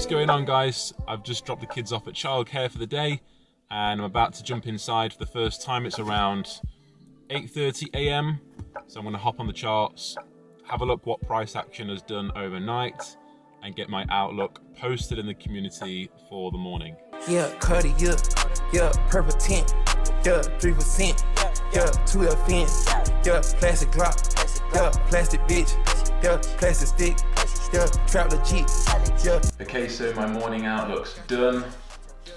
going on, guys? I've just dropped the kids off at childcare for the day and I'm about to jump inside for the first time. It's around 8:30 a.m. so I'm going to hop on the charts, have a look what price action has done overnight and get my outlook posted in the community for the morning. Yeah, Cuddy, yeah, purple tint, yeah, 3%, yeah, 12 fence, yeah, plastic Glock, yeah, plastic bitch, yeah, plastic stick, yeah, trap legit, yeah. Okay, so my morning outlook's done.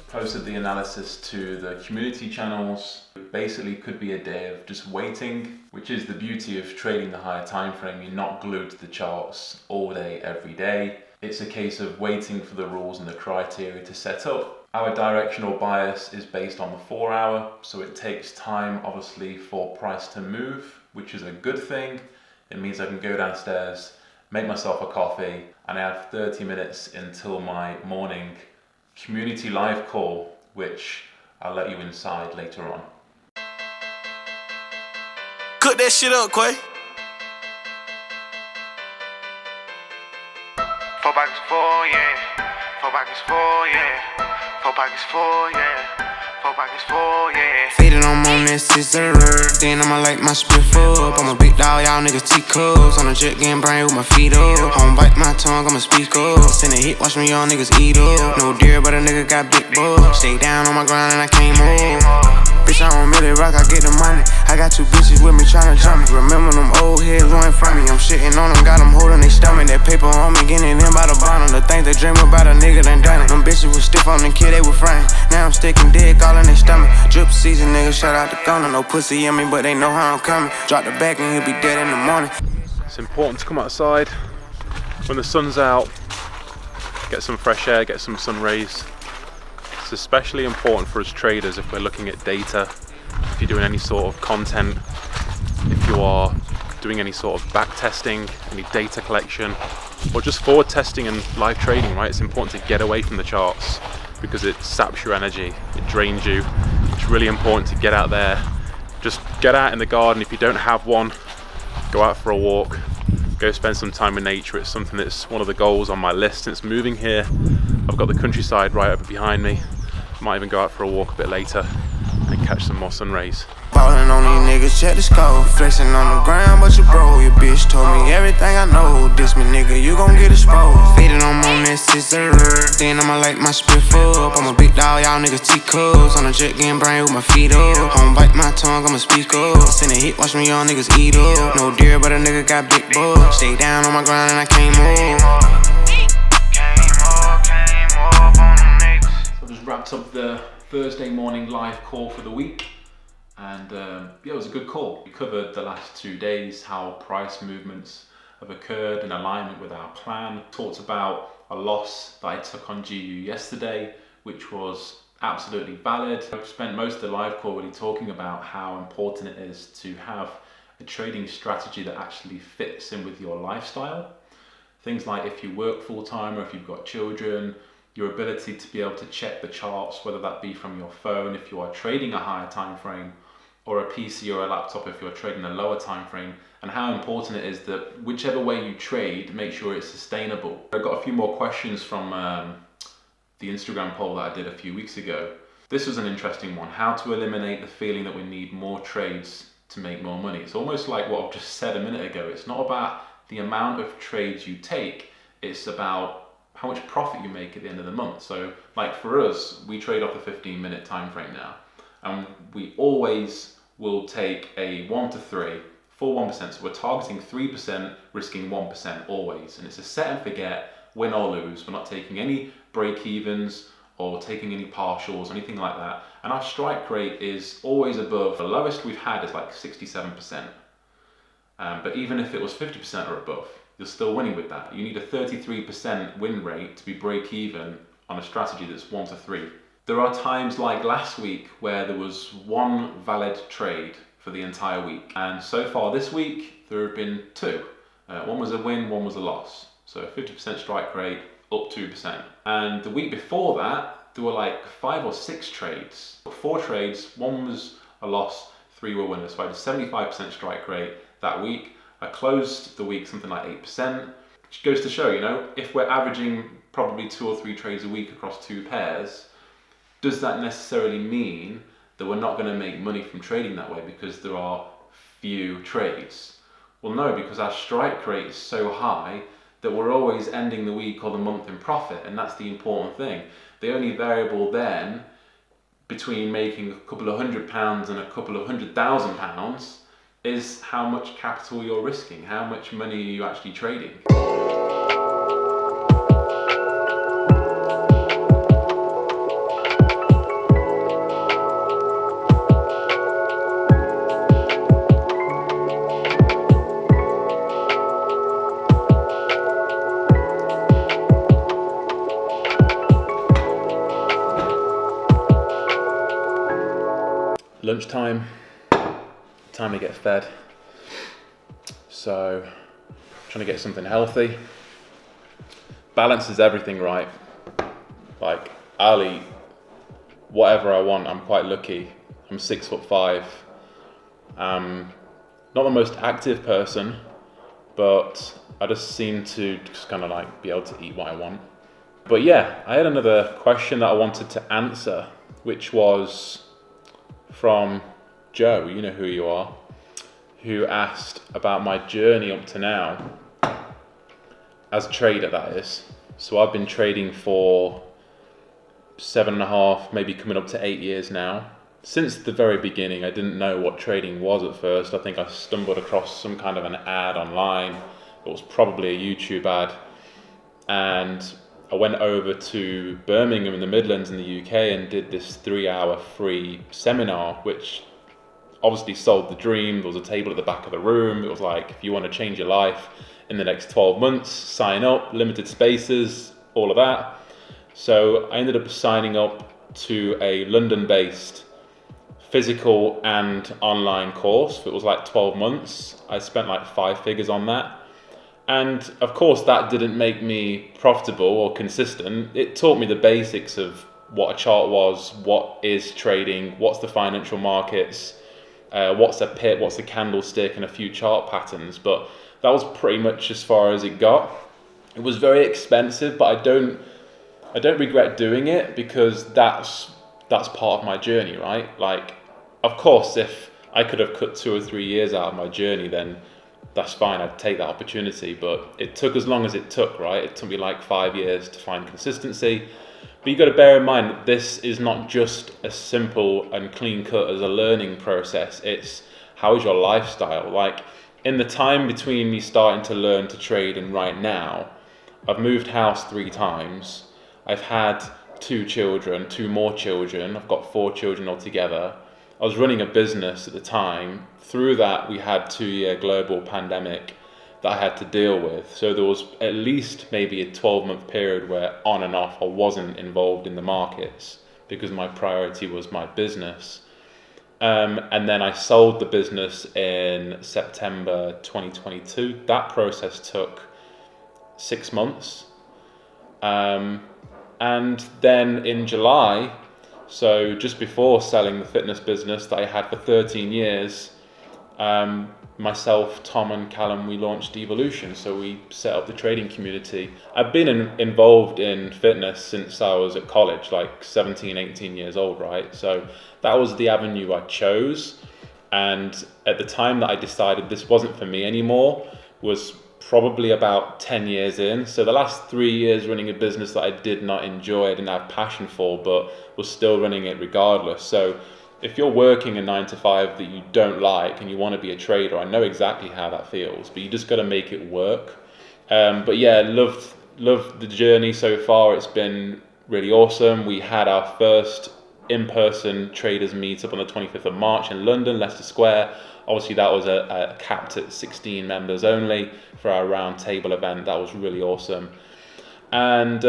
Posted the analysis to the community channels. It basically could be a day of just waiting, which is the beauty of trading the higher time frame. You're not glued to the charts all day, every day. It's a case of waiting for the rules and the criteria to set up. Our directional bias is based on the 4 hour, so it takes time, obviously, for price to move, which is a good thing. It means I can go downstairs, make myself a coffee, and I have 30 minutes until my morning community live call, which I'll let you inside later on. Cook that shit up, Quay. 4 pockets 4, yeah. 4 pockets 4, yeah. 4 pockets 4, yeah. 4 pockets 4, yeah. Faded on that scissor, then I'ma light my spliff up. I'm a big dog, y'all niggas T-cups. On a jet getting brain with my feet up. Home bite my tongue, I'ma speak up. Send a hit, watch me y'all niggas eat up. No deer, but a nigga got big bucks. Stay down on my grind and I came up. Bitch, I don't really rock, I get the money. I got 2 bitches with me tryna jump me. Remember them old heads running from me. I'm shitting on them, got them holding they stomach. That paper on me, getting in by the bottom. The things they dream about a nigga done done it. Them bitches was stiff on the kid, they were frying. Now I'm sticking dick all in their stomach. Drip season, nigga, shout out to Gunna. No pussy in me, but they know how I'm coming. Drop the back and he'll be dead in the morning. It's important to come outside when the sun's out, get some fresh air, get some sun rays. It's especially important for us traders if we're looking at data, if you're doing any sort of content, if you are doing any sort of back testing, any data collection, or just forward testing and live trading, right? It's important to get away from the charts because it saps your energy, it drains you. It's really important to get out there. Just get out in the garden. If you don't have one, go out for a walk, go spend some time in nature. It's something that's one of the goals on my list since moving here. I've got the countryside right over behind me. Might even go out for a walk a bit later and catch some more sun rays. Ballin' on these niggas, check the score. Flexing on the ground, but you bro. Your bitch told me everything I know. Diss me, nigga, you gon' get exposed. Faded on that scissor, then I'ma light my spliff up. I'm a big dog, y'all niggas T-cups. On a jet getting brain with my feet up. Home bite my tongue, I'ma speak up. Send a hit, watch me y'all niggas eat up. No deer, but a nigga got big bucks. Stay down on my grind and I came up. Just wrapped up the Thursday morning live call for the week, and yeah, it was a good call. We covered the last 2 days, how price movements have occurred in alignment with our plan. Talked about a loss that I took on GU yesterday, which was absolutely valid. I've spent most of the live call really talking about how important it is to have a trading strategy that actually fits in with your lifestyle. Things like if you work full-time or if you've got children, your ability to be able to check the charts, whether that be from your phone if you are trading a higher time frame, or a PC or a laptop if you're trading a lower time frame, and how important it is that whichever way you trade, make sure it's sustainable. I got a few more questions from the Instagram poll that I did a few weeks ago. This was an interesting one: how to eliminate the feeling that we need more trades to make more money. It's almost like what I've just said a minute ago. It's not about the amount of trades you take, it's about how much profit you make at the end of the month. So like for us, we trade off a 15-minute time frame now, and we always will take a 1 to 3 for 1%. So we're targeting 3%, risking 1% always. And it's a set and forget, win or lose. We're not taking any break evens or taking any partials or anything like that. And our strike rate is always above. The lowest we've had is like 67%. But even if it was 50% or above, you're still winning with that. You need a 33% win rate to be break even on a strategy that's 1 to 3. There are times like last week where there was one valid trade for the entire week. And so far this week, there have been 2. One was a win, one was a loss. So 50% strike rate, up 2%. And the week before that, there were like 5 or 6 trades. 4 trades, 1 was a loss, 3 were winners. So I had a 75% strike rate that week. I closed the week something like 8%, which goes to show, you know, if we're averaging probably 2 or 3 trades a week across 2 pairs, does that necessarily mean that we're not going to make money from trading that way because there are few trades? Well, no, because our strike rate is so high that we're always ending the week or the month in profit, and that's the important thing. The only variable then between making a couple of £100 and a couple of £100,000 is how much capital you're risking, how much money are you actually trading. Lunchtime, time to get fed. So, trying to get something healthy. Balance is everything, right? Like, I'll eat whatever I want. I'm quite lucky. I'm 6'5". Not the most active person, but I just seem to just kind of like be able to eat what I want. But yeah, I had another question that I wanted to answer, which was from Joe, you know who you are, who asked about my journey up to now as a trader, that is. So I've been trading for 7.5, maybe coming up to 8 years now. Since the very beginning, I didn't know what trading was at first. I think I stumbled across some kind of an ad online. It was probably a YouTube ad. And I went over to Birmingham in the Midlands in the UK and did this 3-hour free seminar, which obviously sold the dream. There was a table at the back of the room. It was like, if you want to change your life in the next 12 months, sign up, limited spaces, all of that. So I ended up signing up to a London-based physical and online course. It was like 12 months. I spent like 5 figures on that. And of course that didn't make me profitable or consistent. It taught me the basics of what a chart was, what is trading, what's the financial markets, what's a pit, what's a candlestick, and a few chart patterns. But that was pretty much as far as it got. It was very expensive, but I don't regret doing it, because that's part of my journey, right? Like, of course, if I could have cut 2 or 3 years out of my journey, then that's fine, I'd take that opportunity. But it took as long as it took, right? It took me like 5 years to find consistency. But you got to bear in mind that this is not just as simple and clean cut as a learning process. It's how is your lifestyle? Like, in the time between me starting to learn to trade and right now, I've moved house 3 times. I've had 2 children, 2 more children. I've got 4 children altogether. I was running a business at the time. Through that, we had 2-year global pandemic that I had to deal with. So there was at least maybe a 12-month period where on and off I wasn't involved in the markets because my priority was my business. And then I sold the business in September 2022. That process took 6 months. And then in July, so just before selling the fitness business that I had for 13 years, myself, Tom and Callum, we launched Evolution. So we set up the trading community. I've been involved in fitness since I was at college, like 17, 18 years old, right? So that was the avenue I chose. And at the time that I decided this wasn't for me anymore was probably about 10 years in. So the last 3 years running a business that I did not enjoy, I didn't have passion for, but was still running it regardless. So if you're working a 9 to 5 that you don't like and you want to be a trader, I know exactly how that feels, but you just got to make it work. But yeah, loved the journey so far. It's been really awesome. We had our first in-person traders meetup on the 25th of March in London, Leicester Square. Obviously that was a capped at 16 members only for our round table event. That was really awesome. And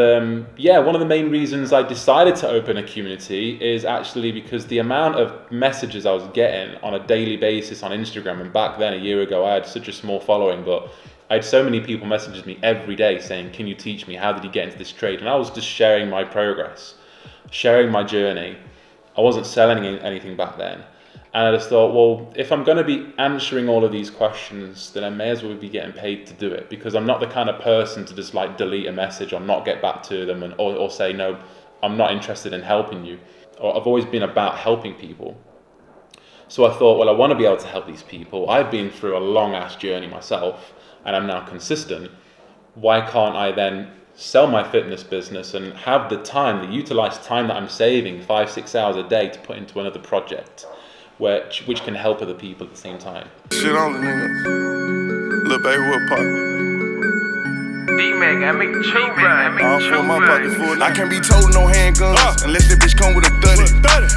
yeah, one of the main reasons I decided to open a community is actually because the amount of messages I was getting on a daily basis on Instagram, and back then a year ago I had such a small following, but I had so many people messaging me every day saying, can you teach me, how did you get into this trade? And I was just sharing my progress, sharing my journey. I wasn't selling anything back then. And I just thought, well, if I'm going to be answering all of these questions, then I may as well be getting paid to do it, because I'm not the kind of person to just like delete a message or not get back to them or say, no, I'm not interested in helping you. Or I've always been about helping people. So I thought, well, I want to be able to help these people. I've been through a long ass journey myself and I'm now consistent. Why can't I then sell my fitness business and have the time, the utilized time that I'm saving 5-6 hours a day to put into another project, which can help other people at the same time. Shit on the nigga. Lil' baby, what part? D-Mac, I make the truth right. All for my pocket full. I can't be told no handguns unless the bitch come with a 30.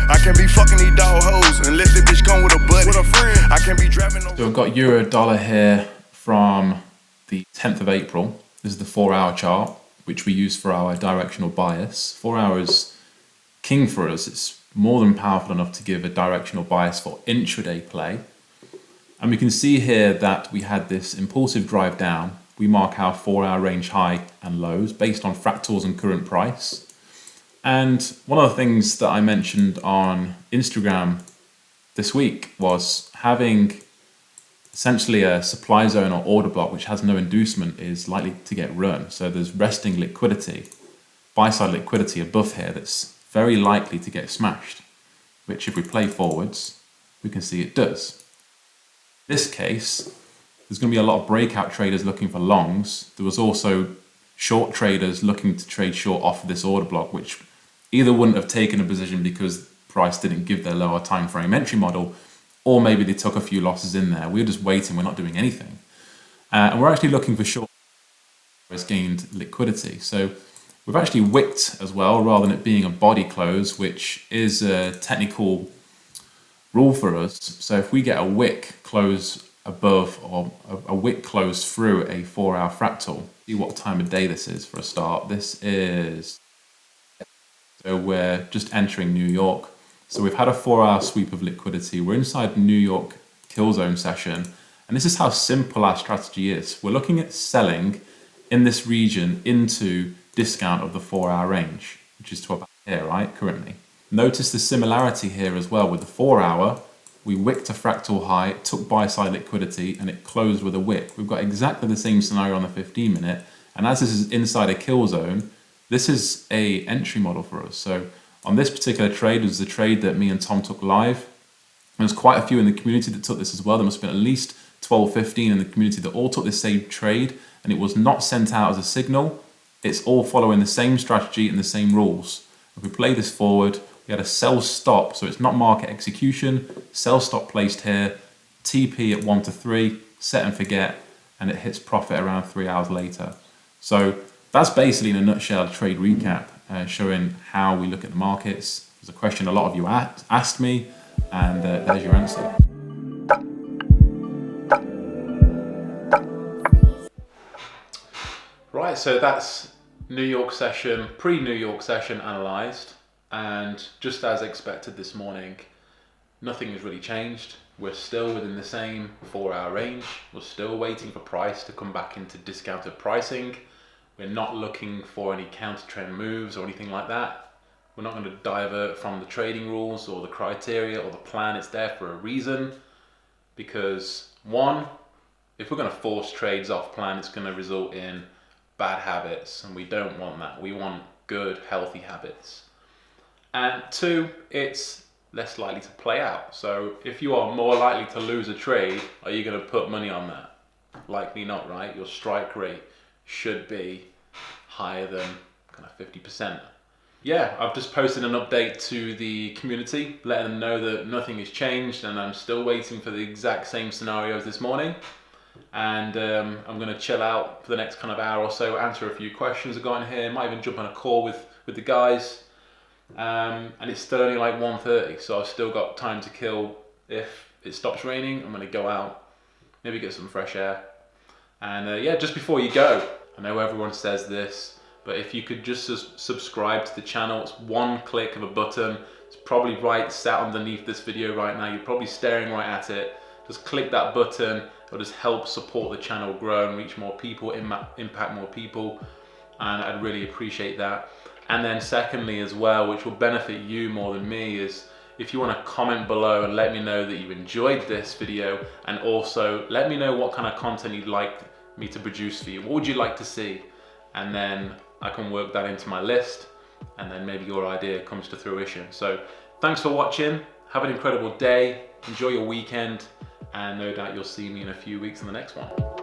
I can't be fucking these dog hoes unless the bitch come with a buddy. With a friend. I can't be driving no. So I've got euro dollar here from the 10th of April. This is the 4-hour chart, which we use for our directional bias. 4 hours king for us. It's more than powerful enough to give a directional bias for intraday play. And we can see here that we had this impulsive drive down. We mark our 4-hour range high and lows based on fractals and current price. And one of the things that I mentioned on Instagram this week was having essentially a supply zone or order block which has no inducement is likely to get run. So there's resting liquidity, buy-side liquidity above here that's very likely to get smashed, which if we play forwards, we can see it does. In this case, there's going to be a lot of breakout traders looking for longs. There was also short traders looking to trade short off of this order block, which either wouldn't have taken a position because price didn't give their lower time frame entry model, or maybe they took a few losses in there. We're just waiting, we're not doing anything. And we're actually looking for short has gained liquidity. So we've actually wicked as well, rather than it being a body close, which is a technical rule for us. So if we get a wick close above or a wick close through a 4-hour fractal, see what time of day this is for a start. This is, so we're just entering New York. So we've had a 4-hour sweep of liquidity. We're inside New York kill zone session. And this is how simple our strategy is. We're looking at selling in this region into discount of the 4-hour range, which is to about here, right, currently. Notice the similarity here as well with the 4-hour. We wicked a fractal high, it took buy-side liquidity, and it closed with a wick. We've got exactly the same scenario on the 15-minute, and as this is inside a kill zone, this is a entry model for us. So on this particular trade, it was the trade that me and Tom took live. There's quite a few in the community that took this as well. There must have been at least 12, 15 in the community that all took this same trade, and it was not sent out as a signal. It's all following the same strategy and the same rules. If we play this forward, we had a sell stop, so it's not market execution. Sell stop placed here, TP at 1 to 3, set and forget, and it hits profit around 3 hours later. So that's basically in a nutshell a trade recap, showing how we look at the markets. There's a question a lot of you asked me, and there's your answer. Right, so that's New York session, pre-New York session analysed. And just as expected this morning, nothing has really changed. We're still within the same 4-hour range. We're still waiting for price to come back into discounted pricing. We're not looking for any counter trend moves or anything like that. We're not going to divert from the trading rules or the criteria or the plan. It's there for a reason. Because one, if we're going to force trades off plan, it's going to result in bad habits, and we don't want that. We want good, healthy habits. And two, it's less likely to play out. So if you are more likely to lose a trade, are you going to put money on that? Likely not, right? Your strike rate should be higher than kind of 50%. Yeah, I've just posted an update to the community, letting them know that nothing has changed and I'm still waiting for the exact same scenario as this morning. And I'm going to chill out for the next kind of hour or so, answer a few questions I've got in here, might even jump on a call with the guys. And it's still only like 1:30, so I've still got time to kill. If it stops raining, I'm going to go out, maybe get some fresh air. And yeah, just before you go, I know everyone says this, but if you could just subscribe to the channel, it's one click of a button. It's probably right sat underneath this video right now. You're probably staring right at it. Just click that button. It'll just help support the channel grow and reach more people, impact more people. And I'd really appreciate that. And then secondly as well, which will benefit you more than me, is if you want to comment below and let me know that you enjoyed this video, and also let me know what kind of content you'd like me to produce for you. What would you like to see? And then I can work that into my list, and then maybe your idea comes to fruition. So thanks for watching. Have an incredible day. Enjoy your weekend, and no doubt you'll see me in a few weeks in the next one.